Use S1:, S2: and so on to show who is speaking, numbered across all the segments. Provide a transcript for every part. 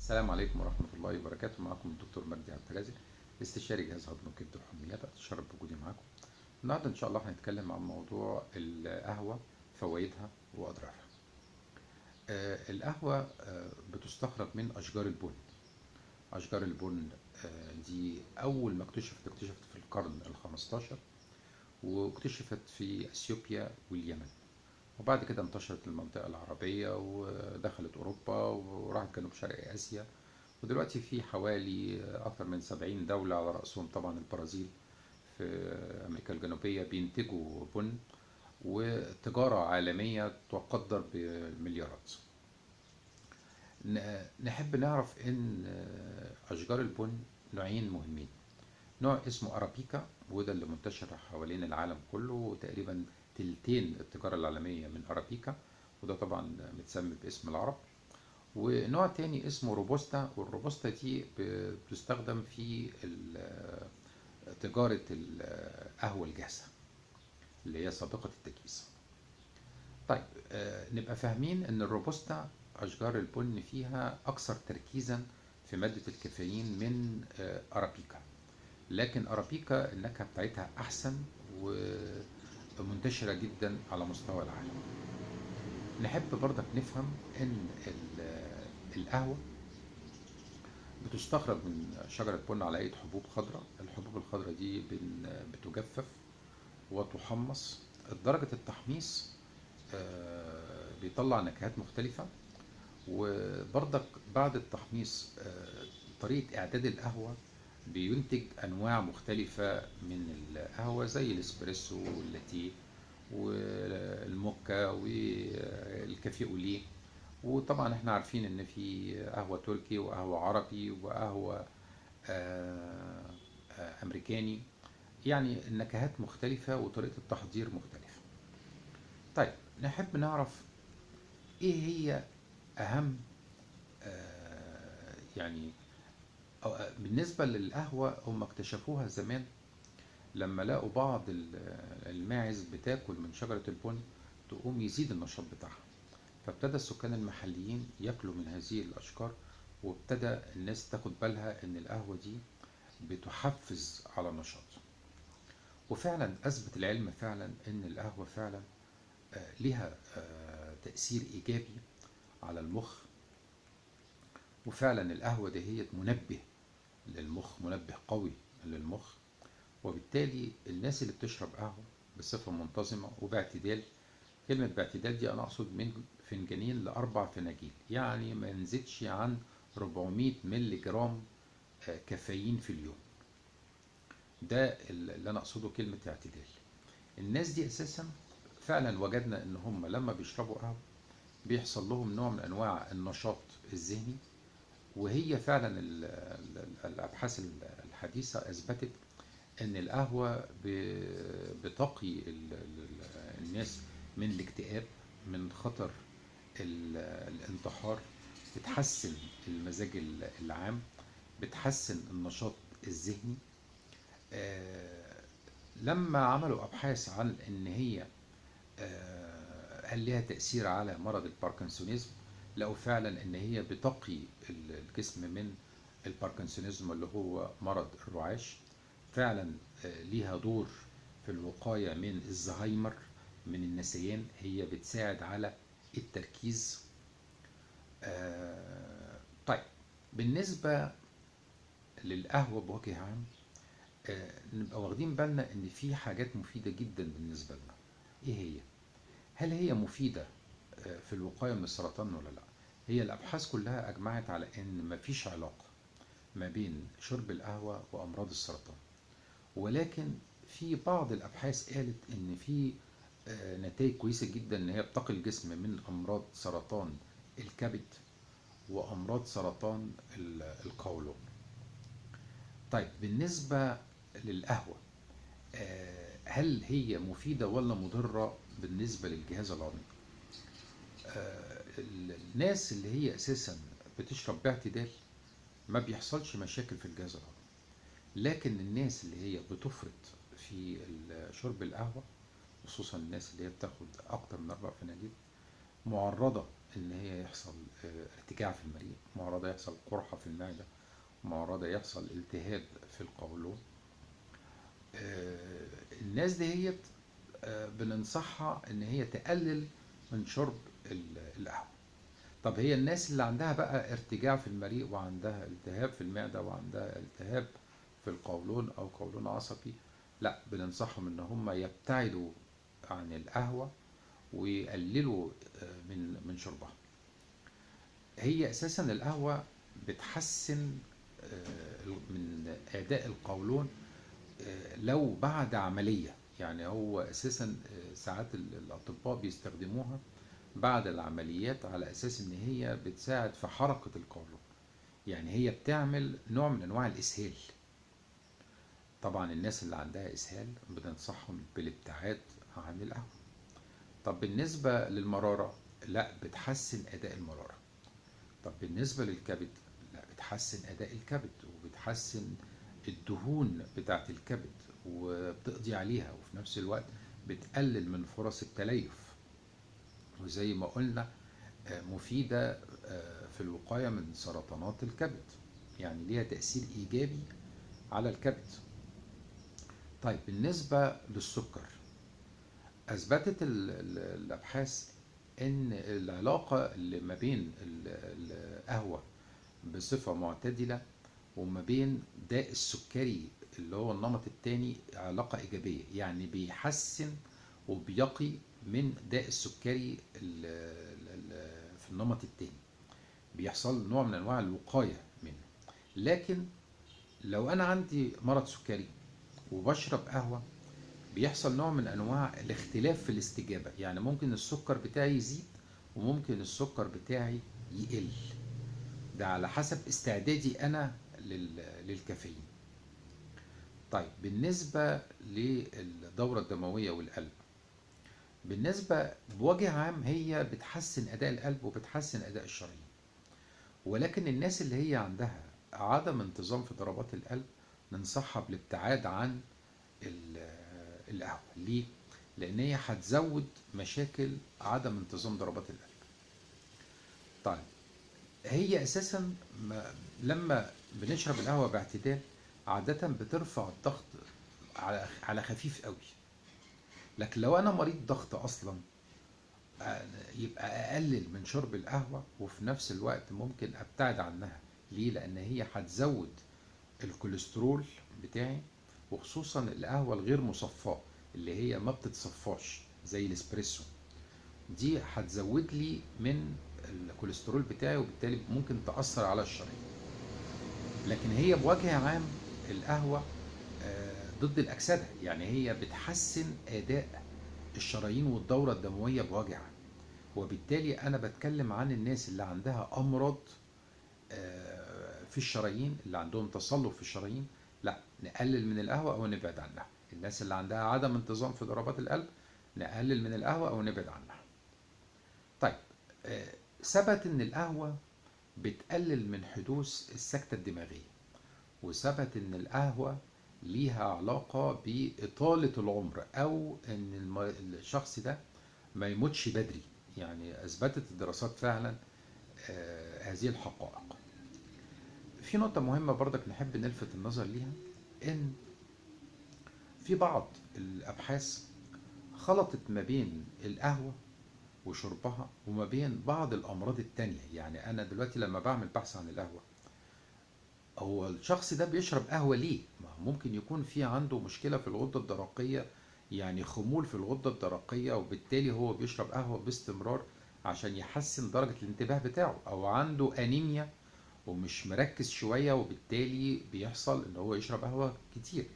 S1: السلام عليكم ورحمة الله وبركاته. معكم الدكتور مجدي عبد الرازق، استشاري جهاز هضم الكبد والحميات. أتشرف بوجودي معاكم النهارده. إن شاء الله هنتكلم عن موضوع القهوة، فوائدها وأضرارها. القهوة بتستخرج من أشجار البن. أشجار البن دي أول ما اكتشفت في القرن ال15، واكتشفت في أثيوبيا واليمن، وبعد كده انتشرت المنطقة العربية ودخلت أوروبا وراحت جنوب شرق آسيا. ودلوقتي في حوالي أكثر من 70 دولة، على رأسهم طبعا البرازيل في أمريكا الجنوبية، بينتجوا بن، وتجارة عالمية تقدر بمليارات. نحب نعرف إن أشجار البن نوعين مهمين. نوع اسمه أرابيكا، وده اللي منتشر حوالين العالم كله، وتقريبا تلتين التجارة العالمية من أرابيكا، وده طبعا متسمى باسم العرب. ونوع تاني اسمه روبوستا، والروبوستا دي بتستخدم في تجارة القهوة الجاهزة اللي هي سابقة التكييس. طيب، نبقى فاهمين ان الروبوستا اشجار البن فيها اكثر تركيزا في مادة الكافيين من ارابيكا، لكن ارابيكا النكهة بتاعتها احسن ومنتشرة جدا على مستوى العالم. نحب برضك نفهم ان القهوة بتستخرج من شجرة بن على هيئة حبوب خضراء. الحبوب الخضراء دي بتجفف وتحمص. درجة التحميص بيطلع نكهات مختلفة. وبرضك بعد التحميص طريقة إعداد القهوة بينتج أنواع مختلفة من القهوة، زي الإسبريسو واللاتيه والموكا والكافيه أوليه. وطبعا احنا عارفين ان في قهوة تركي وقهوة عربي وقهوة امريكاني، يعني النكهات مختلفة وطريقة التحضير مختلفة. طيب، نحب نعرف ايه هي اهم يعني بالنسبة للقهوة. هم اكتشفوها زمان لما لقوا بعض الماعز بتاكل من شجرة البن، تقوم يزيد النشاط بتاعها، فابتدى السكان المحليين ياكلوا من هذه الأشجار، وابتدى الناس تاخد بالها إن القهوة دي بتحفز على النشاط. وفعلا أثبت العلم فعلا إن القهوة فعلا لها تأثير إيجابي على المخ. وفعلا القهوة دي هي منبه للمخ، منبه قوي للمخ. وبالتالي الناس اللي بتشرب قهوة بصفة منتظمة وباعتدال، كلمة باعتدال دي أنا أقصد من فنجانين لأربع فناجيل، يعني ما نزيدش عن 400 مللي جرام كافيين في اليوم. ده اللي أنا أقصده كلمة اعتدال. الناس دي أساسا فعلا وجدنا إن هم لما بيشربوا قهوة بيحصل لهم نوع من أنواع النشاط الذهني. وهي فعلا الأبحاث الحديثة أثبتت إن القهوة بتقي الناس من الاكتئاب، من خطر الانتحار، بتحسن المزاج العام، بتحسن النشاط الذهني. لما عملوا أبحاث عن إن هي هل لها تأثير على مرض الباركنسونيزم، لقوا فعلا إن هي بتقي الجسم من الباركنسونيزم اللي هو مرض الرعاش. فعلا ليها دور في الوقاية من الزهايمر، من النسيان. هي بتساعد على التركيز. طيب، بالنسبة للقهوة بوجه عام، نبقى واخدين بالنا ان في حاجات مفيدة جدا بالنسبة لنا. ايه هي؟ هل هي مفيدة في الوقاية من السرطان ولا لا؟ هي الابحاث كلها اجمعت على ان مفيش علاقة ما بين شرب القهوة وامراض السرطان، ولكن في بعض الابحاث قالت ان في نتائج كويسة جدا ان هي بتقي الجسم من امراض سرطان الكبد وامراض سرطان القولون. طيب، بالنسبة للقهوة، هل هي مفيدة ولا مضرة بالنسبة للجهاز الهضمي؟ الناس اللي هي أساسا بتشرب باعتدال ما بيحصلش مشاكل في الجهاز الهضمي، لكن الناس اللي هي بتفرط في شرب القهوة، خصوصا الناس اللي هي بتاخد أكتر من 4 فناجيل، معرضة ان هي يحصل ارتجاع في المريء، معرضة يحصل قرحة في المعدة، معرضة يحصل التهاب في القولون. الناس دهيت بننصحها ان هي تقلل من شرب القهوة. طب هي الناس اللي عندها بقى ارتجاع في المريء وعندها التهاب في المعدة وعندها التهاب في القولون او قولون عصبي، لا، بننصحهم ان هم يبتعدوا عن القهوة ويقللوا من شربها. هي اساسا القهوة بتحسن من اداء القولون لو بعد عملية. يعني هو اساسا ساعات الاطباء بيستخدموها بعد العمليات على اساس ان هي بتساعد في حركة القولون، يعني هي بتعمل نوع من انواع الاسهال. طبعا الناس اللي عندها اسهال بننصحهم بالابتعاد عن القهوة. طب بالنسبة للمرارة، لا، بتحسن اداء المرارة. طب بالنسبة للكبد، لا، بتحسن اداء الكبد وبتحسن الدهون بتاعت الكبد وبتقضي عليها، وفي نفس الوقت بتقلل من فرص التليف. وزي ما قلنا مفيدة في الوقاية من سرطانات الكبد، يعني ليها تأثير إيجابي على الكبد. طيب بالنسبة للسكر، أثبتت الأبحاث إن العلاقة اللي ما بين القهوة بصفة معتدلة وما بين داء السكري اللي هو النمط التاني علاقة إيجابية، يعني بيحسن وبيقي من داء السكري في النمط التاني، بيحصل نوع من أنواع الوقاية منه. لكن لو أنا عندي مرض سكري وبشرب قهوة، بيحصل نوع من أنواع الاختلاف في الاستجابة، يعني ممكن السكر بتاعي يزيد وممكن السكر بتاعي يقل، ده على حسب استعدادي أنا للكافيين. طيب بالنسبة للدورة الدموية والقلب، بالنسبة بوجه عام هي بتحسن أداء القلب وبتحسن أداء الشرايين، ولكن الناس اللي هي عندها عدم انتظام في ضربات القلب ننصحها بالابتعاد عن القهوة. ليه؟ لأن هي هتزود مشاكل عدم انتظام ضربات القلب. طيب هي أساسا لما بنشرب القهوة باعتدال عادة بترفع الضغط على خفيف قوي. لكن لو أنا مريض ضغط أصلا يبقى أقلل من شرب القهوة وفي نفس الوقت ممكن أبتعد عنها. ليه؟ لأن هي هتزود الكوليسترول بتاعي، وخصوصا القهوة الغير مصفاة اللي هي ما بتتصفاش زي الاسبريسو، دي هتزود لي من الكوليسترول بتاعي وبالتالي ممكن تأثر على الشرايين. لكن هي بوجه عام القهوة ضد الأكسدة، يعني هي بتحسن أداء الشرايين والدورة الدموية بوجه عام. وبالتالي أنا بتكلم عن الناس اللي عندها أمراض في الشرايين، اللي عندهم تصلب في الشرايين، لا، نقلل من القهوة أو نبعد عنها. الناس اللي عندها عدم انتظام في ضربات القلب نقلل من القهوة أو نبعد عنها. طيب ثبت إن القهوة بتقلل من حدوث السكتة الدماغية، وثبت إن القهوة ليها علاقة بإطالة العمر أو إن الشخص ده ما يموتش بدري. يعني أثبتت الدراسات فعلا هذه الحقائق. في نقطة مهمة برضك نحب نلفت النظر ليها، إن في بعض الأبحاث خلطت ما بين القهوة وشربها وما بين بعض الأمراض التانية. يعني أنا دلوقتي لما بعمل بحث عن القهوة، هو الشخص ده بيشرب قهوة ليه؟ ما ممكن يكون في عنده مشكلة في الغدة الدرقية، يعني خمول في الغدة الدرقية، وبالتالي هو بيشرب قهوة باستمرار عشان يحسن درجة الانتباه بتاعه، أو عنده أنيميا ومش مركز شوية وبالتالي بيحصل ان هو يشرب قهوة كتير.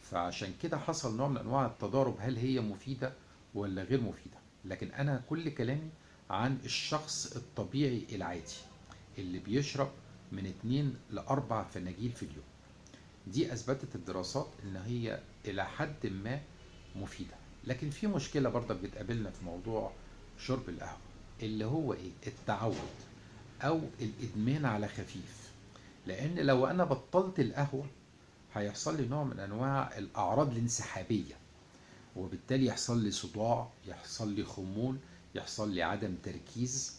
S1: فعشان كده حصل نوع من انواع التضارب، هل هي مفيدة ولا غير مفيدة. لكن انا كل كلامي عن الشخص الطبيعي العادي اللي بيشرب من 2 ل 4 فناجيل في اليوم. دي اثبتت الدراسات ان هي الى حد ما مفيدة. لكن في مشكلة برضك بتقابلنا في موضوع شرب القهوة، اللي هو ايه؟ التعود او الادمان على خفيف. لان لو انا بطلت القهوة هيحصل لي نوع من انواع الاعراض الانسحابية، وبالتالي يحصل لي صداع، يحصل لي خمول، يحصل لي عدم تركيز.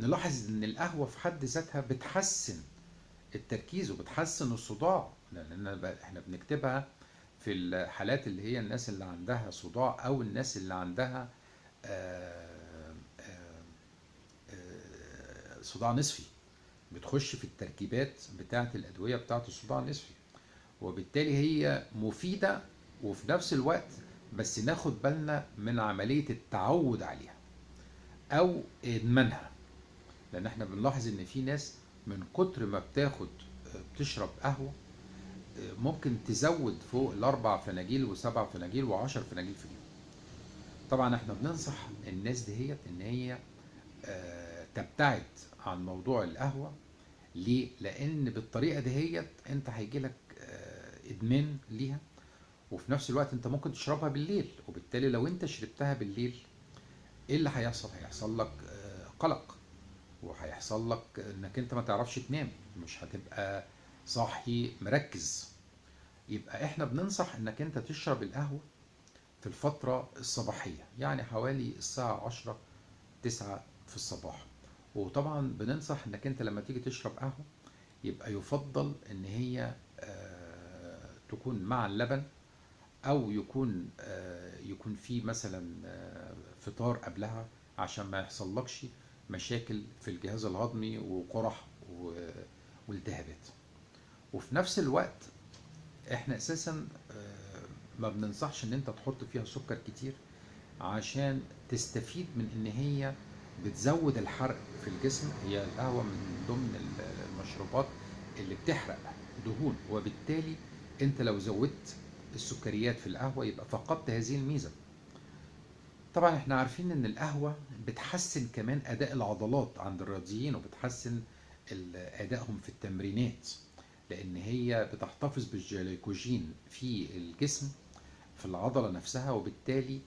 S1: نلاحظ ان القهوة في حد ذاتها بتحسن التركيز وبتحسن الصداع، لان احنا بنكتبها في الحالات اللي هي الناس اللي عندها صداع او الناس اللي عندها آه، آه، صداع نصفي، بتخش في التركيبات بتاعة الأدوية بتاعة الصداع النصفي، وبالتالي هي مفيدة وفي نفس الوقت بس ناخد بالنا من عملية التعود عليها أو إدمانها. لأن احنا بنلاحظ إن في ناس من كتر ما بتشرب قهوة ممكن تزود فوق ال4 فناجيل و7 فناجيل و10 فناجيل في اليوم. طبعا احنا بننصح الناس دهيت إن هي تبتعد عن موضوع القهوة. ليه؟ لأن بالطريقة دهيت أنت هيجيلك إدمان ليها، وفي نفس الوقت أنت ممكن تشربها بالليل، وبالتالي لو أنت شربتها بالليل إيه اللي هيحصل؟ هيحصل لك قلق، وهيحصل لك إنك أنت ما تعرفش تنام، مش هتبقى صاحي مركز. يبقى إحنا بننصح إنك أنت تشرب القهوة في الفترة الصباحية، يعني حوالي الساعة 10 9 في الصباح. وطبعا بننصح انك انت لما تيجي تشرب قهوة يبقى يفضل ان هي تكون مع اللبن، او يكون في مثلا فطار قبلها، عشان ما يحصلكش مشاكل في الجهاز الهضمي وقرح والتهابات. وفي نفس الوقت احنا اساسا ما بننصحش ان انت تحط فيها سكر كتير، عشان تستفيد من ان هي بتزود الحرق في الجسم. هي القهوة من ضمن المشروبات اللي بتحرق دهون، وبالتالي انت لو زودت السكريات في القهوة يبقى فقدت هذه الميزة. طبعا احنا عارفين ان القهوة بتحسن كمان اداء العضلات عند الرياضيين، وبتحسن ادائهم في التمرينات، لان هي بتحتفظ بالجليكوجين في الجسم في العضلة نفسها، وبالتالي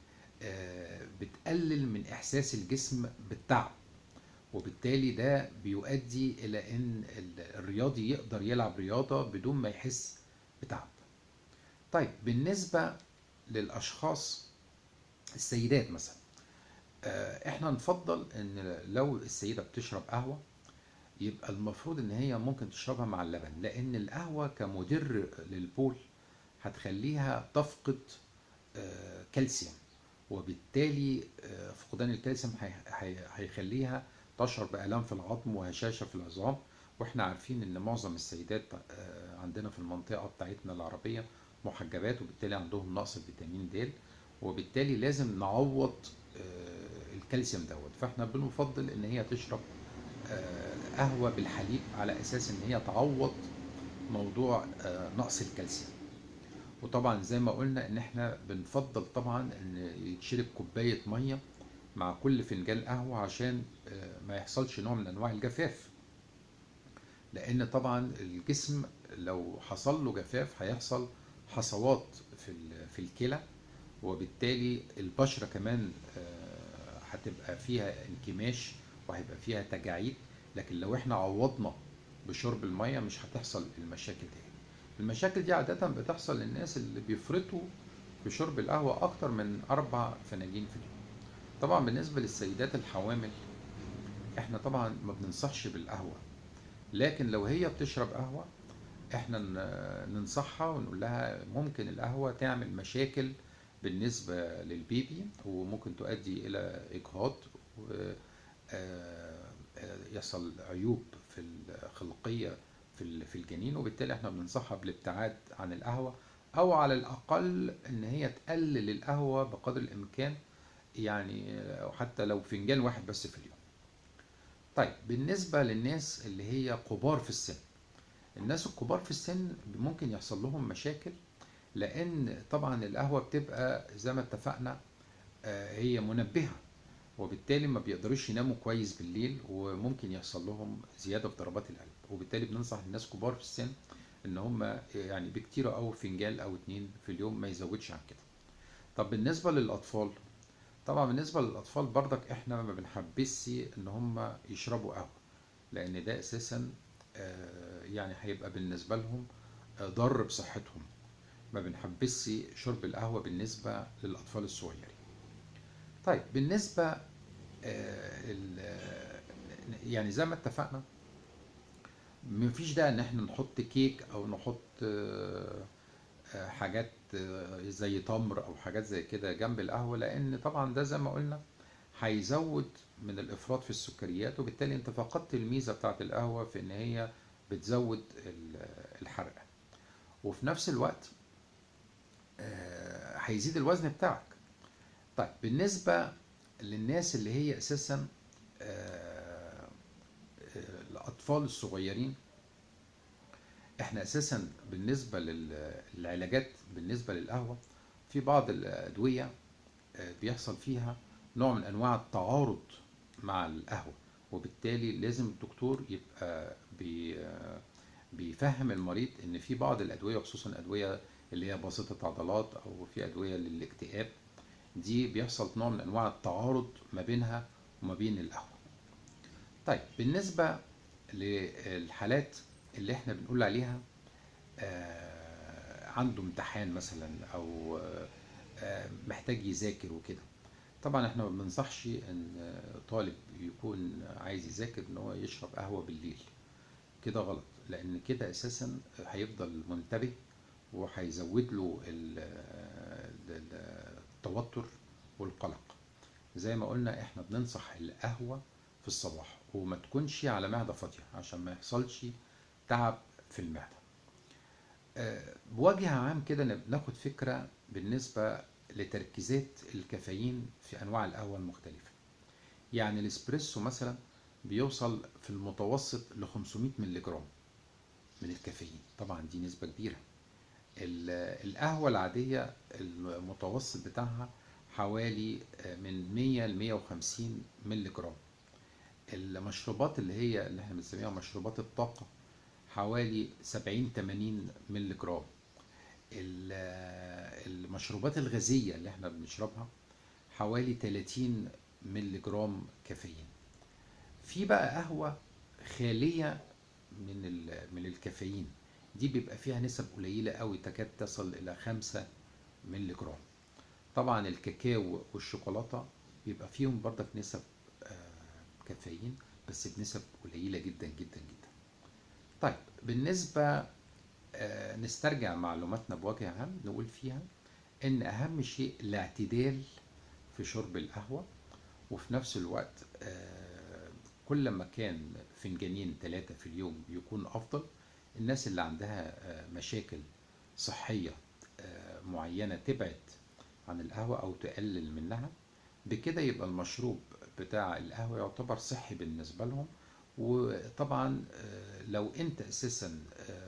S1: بتقلل من إحساس الجسم بالتعب، وبالتالي ده بيؤدي إلى إن الرياضي يقدر يلعب رياضة بدون ما يحس بتعب. طيب بالنسبة للأشخاص السيدات مثلا، إحنا نفضل إن لو السيدة بتشرب قهوة يبقى المفروض إن هي ممكن تشربها مع اللبن، لأن القهوة كمدر للبول هتخليها تفقد كالسيوم، وبالتالي فقدان الكالسيوم هيخليها تشعر بآلام في العظم وهشاشة في العظام. واحنا عارفين ان معظم السيدات عندنا في المنطقة بتاعتنا العربية محجبات، وبالتالي عندهم نقص فيتامين د، وبالتالي لازم نعوض الكالسيوم دوت. فاحنا بنفضل ان هي تشرب قهوة بالحليب على اساس ان هي تعوض موضوع نقص الكالسيوم. وطبعا زي ما قلنا ان احنا بنفضل طبعا ان يتشرب كوباية مية مع كل فنجان قهوة، عشان ما يحصلش نوع من انواع الجفاف، لان طبعا الجسم لو حصل له جفاف هيحصل حصوات في الكلى، وبالتالي البشرة كمان هتبقى فيها انكماش وهيبقى فيها تجاعيد. لكن لو احنا عوضنا بشرب المية مش هتحصل المشاكل دي. المشاكل دي عادة بتحصل للناس اللي بيفرطوا في شرب القهوة أكتر من 4 فناجين في اليوم. طبعا بالنسبة للسيدات الحوامل احنا طبعا ما بننصحش بالقهوة، لكن لو هي بتشرب قهوة احنا ننصحها ونقول لها ممكن القهوة تعمل مشاكل بالنسبة للبيبي، وممكن تؤدي إلى إجهاض، يحصل عيوب في الخلقية في الجنين، وبالتالي احنا بننصحها بالابتعاد عن القهوة، او على الاقل ان هي تقلل القهوة بقدر الامكان، يعني حتى لو فنجان واحد بس في اليوم. طيب بالنسبة للناس اللي هي كبار في السن، الناس الكبار في السن ممكن يحصل لهم مشاكل، لان طبعا القهوة بتبقى زي ما اتفقنا هي منبهة، وبالتالي ما بيقدروش يناموا كويس بالليل، وممكن يحصل لهم زيادة في ضربات القلب. وبالتالي بننصح الناس كبار في السن ان هم يعني بكتير او فنجان او 2 في اليوم، ما يزودش عن كده. طب بالنسبة للأطفال، طبعا بالنسبة للأطفال برضك احنا ما بنحبسش ان هم يشربوا قهوة، لان ده اساسا يعني هيبقى بالنسبة لهم ضر بصحتهم. ما بنحبسش شرب القهوة بالنسبة للأطفال الصغيرين. طيب بالنسبة يعني زي ما اتفقنا، مفيش داعي ان احنا نحط كيك او نحط حاجات زي تمر او حاجات زي كده جنب القهوة، لان طبعا ده زي ما قلنا هيزود من الافراط في السكريات، وبالتالي انت فقدت الميزة بتاعت القهوة في ان هي بتزود الحرق، وفي نفس الوقت هيزيد الوزن بتاعك. طيب بالنسبة للناس اللي هي اساسا الاطفال الصغيرين، احنا اساسا بالنسبة للعلاجات بالنسبة للقهوة، في بعض الادوية بيحصل فيها نوع من انواع التعارض مع القهوة، وبالتالي لازم الدكتور يبقى بيفهم المريض ان في بعض الادوية، خصوصا ادوية اللي هي باسطة عضلات او في ادوية للاكتئاب، دي بيحصل نوع من انواع التعارض ما بينها وما بين القهوة. طيب بالنسبة للحالات اللي احنا بنقول عليها عنده امتحان مثلا او محتاج يذاكر وكده، طبعا احنا ما بننصحش ان طالب يكون عايز يذاكر ان هو يشرب قهوة بالليل، كده غلط، لان كده اساسا هيفضل منتبه وهيزود له التوتر والقلق. زي ما قلنا احنا بننصح القهوة في الصباح، وما تكونش على معدة فاضية عشان ما يحصلش تعب في المعدة. بوجه عام كده ناخد فكرة بالنسبة لتركيزات الكافيين في أنواع القهوة المختلفة. يعني الإسبريسو مثلا بيوصل في المتوسط ل 500 مللي جرام من الكافيين، طبعا دي نسبة كبيرة. القهوة العادية المتوسط بتاعها حوالي من 100 ل 150 مللي جرام. المشروبات اللي احنا بنسميها مشروبات الطاقة حوالي 70 80 مللي جرام. المشروبات الغازية اللي احنا بنشربها حوالي 30 مللي جرام كافيين. في بقى قهوة خالية من الكافيين، دي بيبقى فيها نسب قليلة قوي، تكاد تصل إلى 5 مللي جرام. طبعا الكاكاو والشوكولاتة بيبقى فيهم برضك نسب كافيين، بس بنسب قليلة جدا جدا جدا. طيب بالنسبة نسترجع معلوماتنا بوجه عام، نقول فيها ان اهم شيء الاعتدال في شرب القهوة، وفي نفس الوقت كل ما كان فنجانين 3 في اليوم يكون افضل. الناس اللي عندها مشاكل صحية معينة تبعد عن القهوة او تقلل منها، بكده يبقى المشروب بتاع القهوة يعتبر صحي بالنسبة لهم. وطبعا لو انت اساسا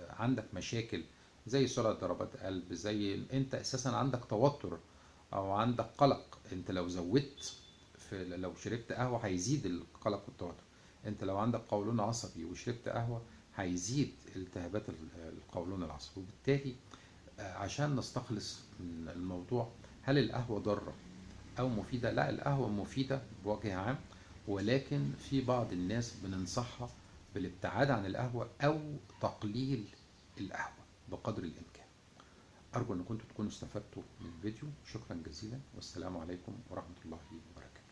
S1: عندك مشاكل زي سرعة ضربات قلب، زي انت اساسا عندك توتر او عندك قلق، انت لو زودت لو شربت قهوة هيزيد القلق والتوتر. انت لو عندك قولون عصبي وشربت قهوة هيزيد التهابات القولون العصبي. وبالتالي عشان نستخلص من الموضوع هل القهوة ضارة أو مفيدة؟ لا، القهوة مفيدة بوجه عام، ولكن في بعض الناس بننصحها بالابتعاد عن القهوة أو تقليل القهوة بقدر الإمكان. أرجو أن كنتم تكونوا استفدتوا من الفيديو. شكرا جزيلا، والسلام عليكم ورحمة الله وبركاته.